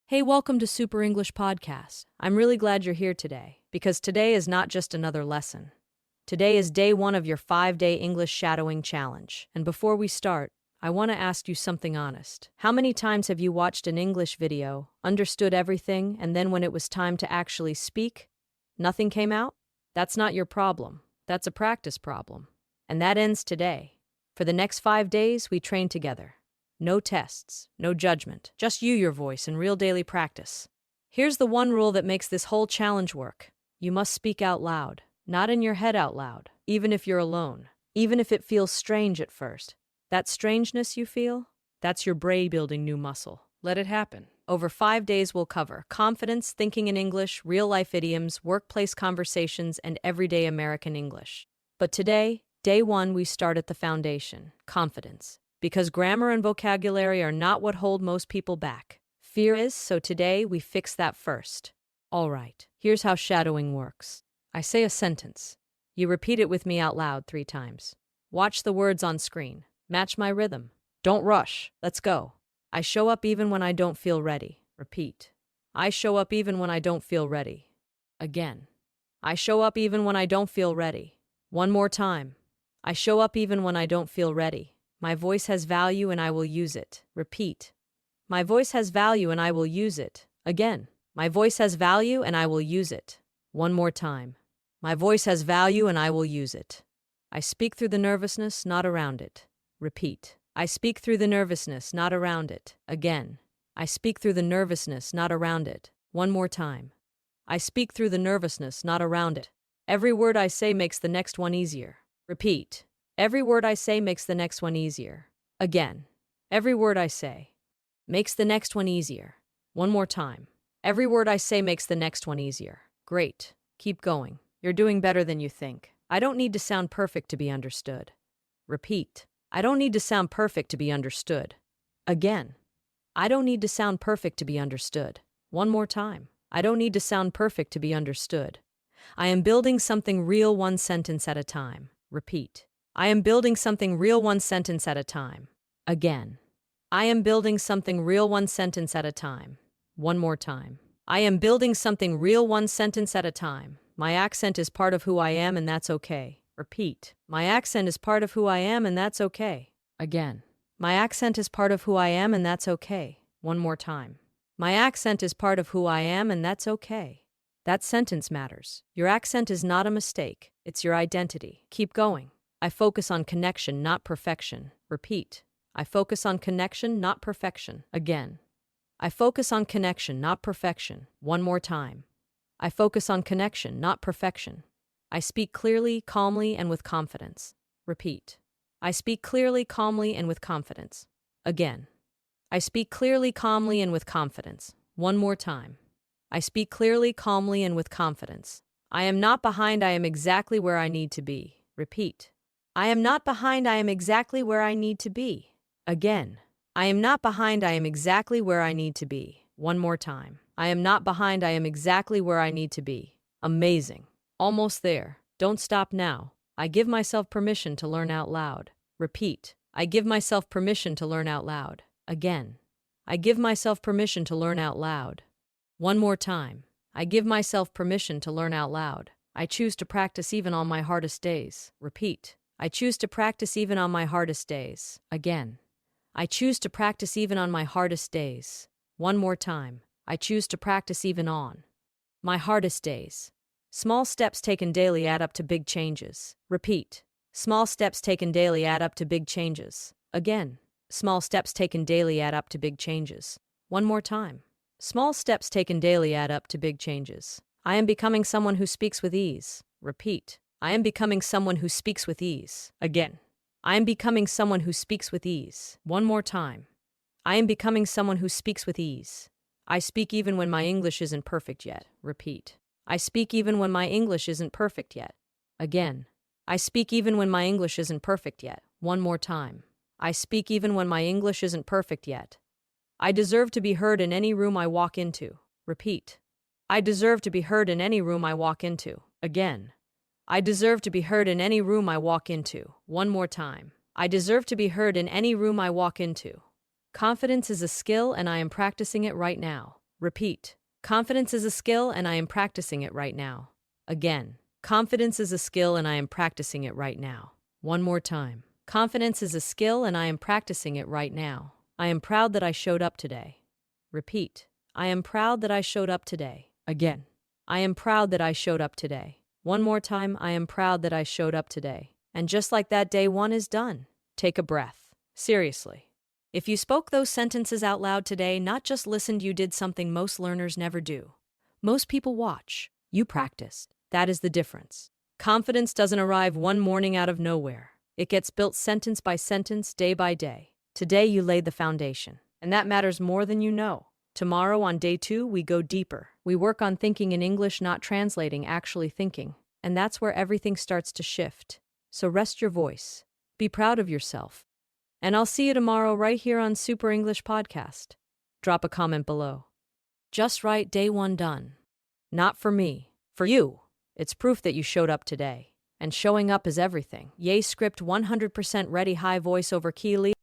Hey, welcome to Super English Podcast. I'm really glad you're here today, because today is not just another lesson. Today is day one of your 5-day English shadowing challenge. And before we start, I want to ask you something honest. How many times have you watched an English video, understood everything, and then when it was time to actually speak, nothing came out? That's not your problem. That's a practice problem. And that ends today. For the next 5 days, we train together. No tests, no judgment, just you, your voice, and real daily practice. Here's the one rule that makes this whole challenge work. You must speak out loud, not in your head out loud, even if you're alone, even if it feels strange at first. That strangeness you feel, that's your brain building new muscle. Let it happen. Over 5 days we'll cover confidence, thinking in English, real-life idioms, workplace conversations, and everyday American English. But today, day one, we start at the foundation, confidence. Because grammar and vocabulary are not what hold most people back. Fear is, so today we fix that first. All right, here's how shadowing works. I say a sentence. You repeat it with me out loud 3 times. Watch the words on screen. Match my rhythm. Don't rush. Let's go. I show up even when I don't feel ready. Repeat. I show up even when I don't feel ready. Again. I show up even when I don't feel ready. One more time. I show up even when I don't feel ready. My voice has value and I will use it. Repeat. My voice has value and I will use it. Again. My voice has value and I will use it. One more time. My voice has value and I will use it. I speak through the nervousness, not around it. Repeat. I speak through the nervousness, not around it. Again. I speak through the nervousness, not around it. One more time. I speak through the nervousness, not around it. Every word I say makes the next one easier. Repeat. Every word I say makes the next one easier. Again. Every word I say makes the next one easier. One more time. Every word I say makes the next one easier. Great. Keep going. You're doing better than you think. I don't need to sound perfect to be understood. Repeat. I don't need to sound perfect to be understood. Again. I don't need to sound perfect to be understood. One more time. I don't need to sound perfect to be understood. I am building something real one sentence at a time. Repeat. I am building something real one sentence at a time. Again. I am building something real one sentence at a time. One more time. I am building something real one sentence at a time. My accent is part of who I am and that's okay. Repeat. My accent is part of who I am and that's okay. Again. My accent is part of who I am and that's okay. One more time. My accent is part of who I am and that's okay. That sentence matters. Your accent is not a mistake. It's your identity. Keep going. I focus on connection, not perfection. Repeat. I focus on connection, not perfection. Again. I focus on connection, not perfection. One more time. I focus on connection, not perfection. I speak clearly, calmly, and with confidence. Repeat. I speak clearly, calmly, and with confidence. Again. I speak clearly, calmly, and with confidence. One more time. I speak clearly, calmly, and with confidence. I am not behind, I am exactly where I need to be. Repeat. I am not behind, I am exactly where I need to be. Again. I am not behind, I am exactly where I need to be. One more time. I am not behind, I am exactly where I need to be. Amazing. Almost there. Don't stop now. I give myself permission to learn out loud. Repeat. I give myself permission to learn out loud. Again. I give myself permission to learn out loud. One more time. I give myself permission to learn out loud. I choose to practice even on my hardest days. Repeat. I choose to practice even on my hardest days. Again. I choose to practice even on my hardest days. One more time. I choose to practice even on my hardest days. Small steps taken daily add up to big changes. Repeat. Small steps taken daily add up to big changes. Again. Small steps taken daily add up to big changes. One more time. Small steps taken daily add up to big changes. I am becoming someone who speaks with ease. Repeat. I am becoming someone who speaks with ease. Again. I am becoming someone who speaks with ease. One more time. I am becoming someone who speaks with ease. I speak even when my English isn't perfect yet. Repeat. I speak even when my English isn't perfect yet. Again. I speak even when my English isn't perfect yet. One more time. I speak even when my English isn't perfect yet. I deserve to be heard in any room I walk into. Repeat. I deserve to be heard in any room I walk into. Again. I deserve to be heard in any room I walk into. One more time. I deserve to be heard in any room I walk into. Confidence is a skill and I am practicing it right now. Repeat. Confidence is a skill and I am practicing it right now. Again. Confidence is a skill and I am practicing it right now. One more time. Confidence is a skill and I am practicing it right now. I am proud that I showed up today. Repeat. I am proud that I showed up today. Again. I am proud that I showed up today. One more time. I am proud that I showed up today. And just like that, day one is done. Take a breath. Seriously. If you spoke those sentences out loud today, not just listened, you did something most learners never do. Most people watch. You practiced. That is the difference. Confidence doesn't arrive one morning out of nowhere. It gets built sentence by sentence, day by day. Today you laid the foundation. And that matters more than you know. Tomorrow on day 2, we go deeper. We work on thinking in English, not translating, actually thinking. And that's where everything starts to shift. So rest your voice. Be proud of yourself. And I'll see you tomorrow right here on Super English Podcast. Drop a comment below. Just right, day 1 done. Not for me, for you. It's proof that you showed up today. And showing up is everything. Yay, script 100% ready, high voiceover key.